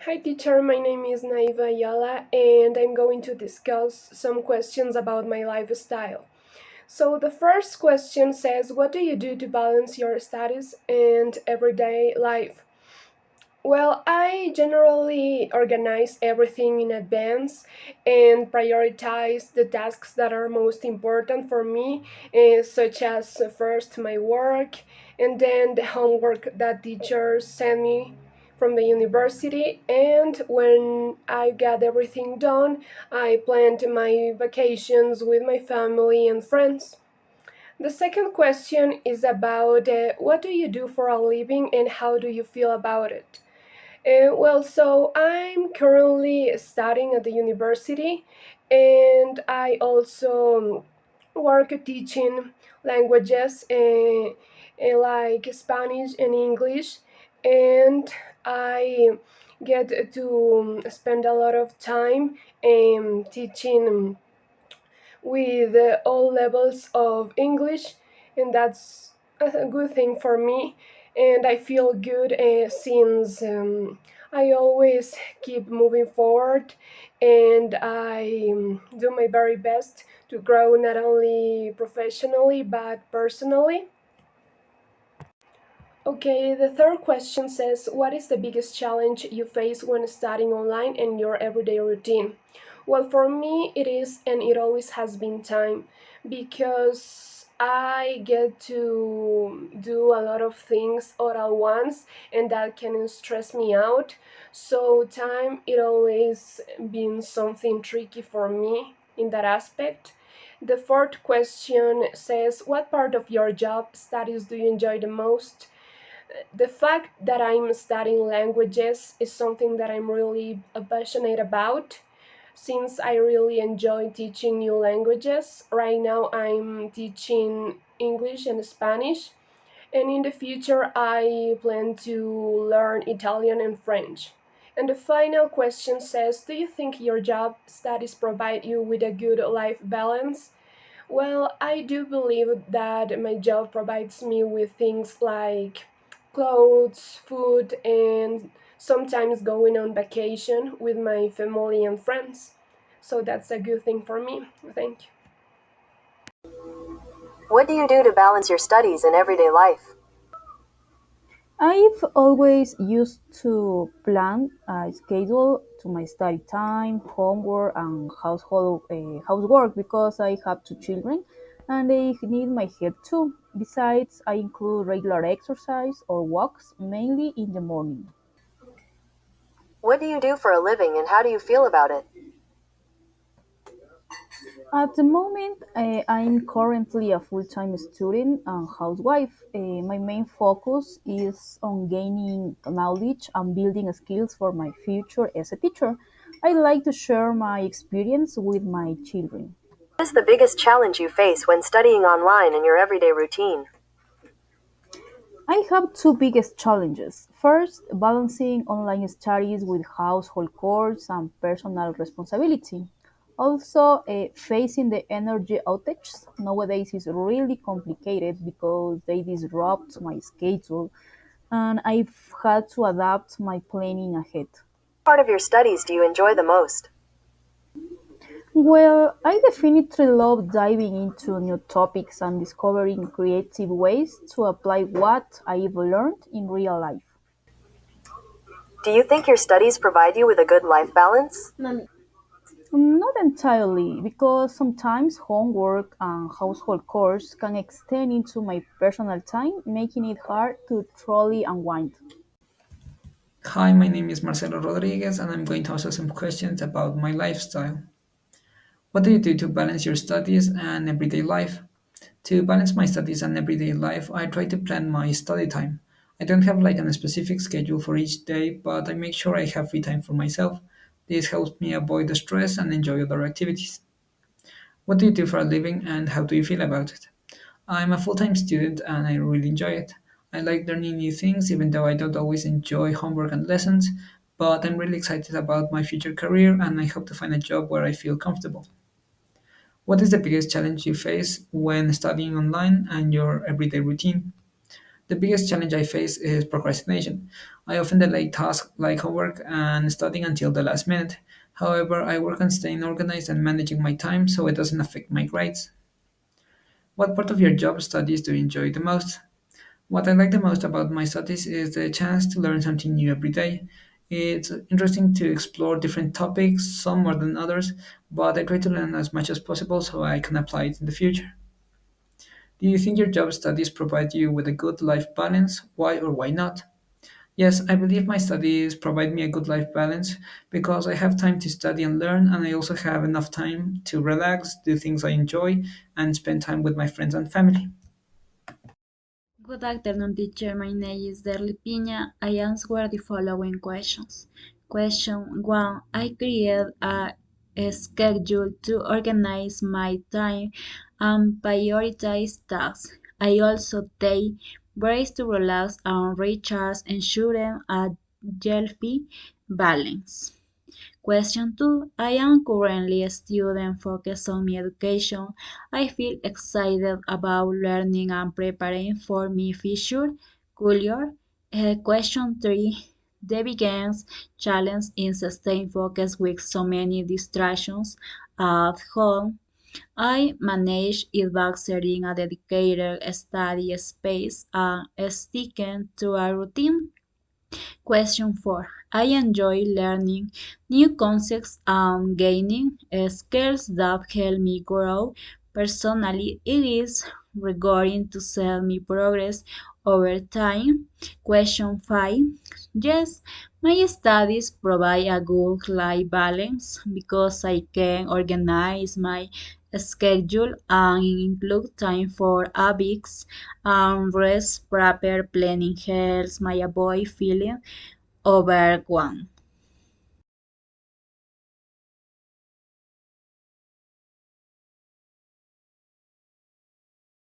Hi teacher, my name is Naiva Ayala and I'm going to discuss some questions about my lifestyle. So the first question says, what do you do to balance your studies and everyday life? Well, I generally organize everything in advance and prioritize the tasks that are most important for me, such as first my work and then the homework that teachers send me from the university. And when I got everything done, I planned my vacations with my family and friends. The second question is about what do you do for a living and how do you feel about it? So I'm currently studying at the university, and I also work teaching languages like Spanish and English, and I get to spend a lot of time teaching with all levels of English, and that's a good thing for me. And I feel good since I always keep moving forward and I do my very best to grow not only professionally but personally. Okay, the third question says, what is the biggest challenge you face when studying online and your everyday routine? Well, for me, it is and it always has been time because I get to do a lot of things all at once and that can stress me out. So, time it always been something tricky for me in that aspect. The fourth question says, what part of your job studies do you enjoy the most? The fact that I'm studying languages is something that I'm really passionate about since I really enjoy teaching new languages. Right now, I'm teaching English and Spanish, and in the future, I plan to learn Italian and French. And the final question says, do you think your job studies provide you with a good life balance? Well, I do believe that my job provides me with things like clothes, food, and sometimes going on vacation with my family and friends. So that's a good thing for me. Thank you. What do you do to balance your studies and everyday life? I've always used to plan a schedule to my study time, homework, and housework because I have two children and they need my help too. Besides, I include regular exercise or walks, mainly in the morning. What do you do for a living and how do you feel about it? At the moment, I'm currently a full time student and housewife. My main focus is on gaining knowledge and building skills for my future as a teacher. I like to share my experience with my children. What is the biggest challenge you face when studying online in your everyday routine? I have two biggest challenges. First, balancing online studies with household chores and personal responsibility. Also, facing the energy outages nowadays is really complicated because they disrupt my schedule and I've had to adapt my planning ahead. What part of your studies do you enjoy the most? Well, I definitely love diving into new topics and discovering creative ways to apply what I've learned in real life. Do you think your studies provide you with a good life balance? Not entirely, because sometimes homework and household chores can extend into my personal time, making it hard to truly unwind. Hi, my name is Marcelo Rodriguez, and I'm going to answer some questions about my lifestyle. What do you do to balance your studies and everyday life? To balance my studies and everyday life, I try to plan my study time. I don't have like a specific schedule for each day, but I make sure I have free time for myself. This helps me avoid the stress and enjoy other activities. What do you do for a living and how do you feel about it? I'm a full time student and I really enjoy it. I like learning new things even though I don't always enjoy homework and lessons, but I'm really excited about my future career and I hope to find a job where I feel comfortable. What is the biggest challenge you face when studying online and your everyday routine? The biggest challenge I face is procrastination. I often delay tasks like homework and studying until the last minute. However, I work on staying organized and managing my time so it doesn't affect my grades. What part of your job studies do you enjoy the most? What I like the most about my studies is the chance to learn something new every day. It's interesting to explore different topics, some more than others, but I try to learn as much as possible so I can apply it in the future. Do you think your job studies provide you with a good life balance? Why or why not? Yes, I believe my studies provide me a good life balance because I have time to study and learn, and I also have enough time to relax, do things I enjoy, and spend time with my friends and family. Good afternoon, teacher. My name is Derly Piña. I answer the following questions. Question 1. I create a schedule to organize my time and prioritize tasks. I also take breaks to relax and recharge, ensuring a healthy balance. Question 2. I am currently a student focused on my education. I feel excited about learning and preparing for my future career. Question 3. The biggest challenge in sustained focus with so many distractions at home. I manage it by setting a dedicated study space and sticking to a routine. Question 4. I enjoy learning new concepts and gaining skills that help me grow personally. It is regarding to see me progress over time. Question 5. Yes, my studies provide a good life balance because I can organize my schedule and include time for hobbies and rest. Proper planning helps my avoid feeling overwhelmed.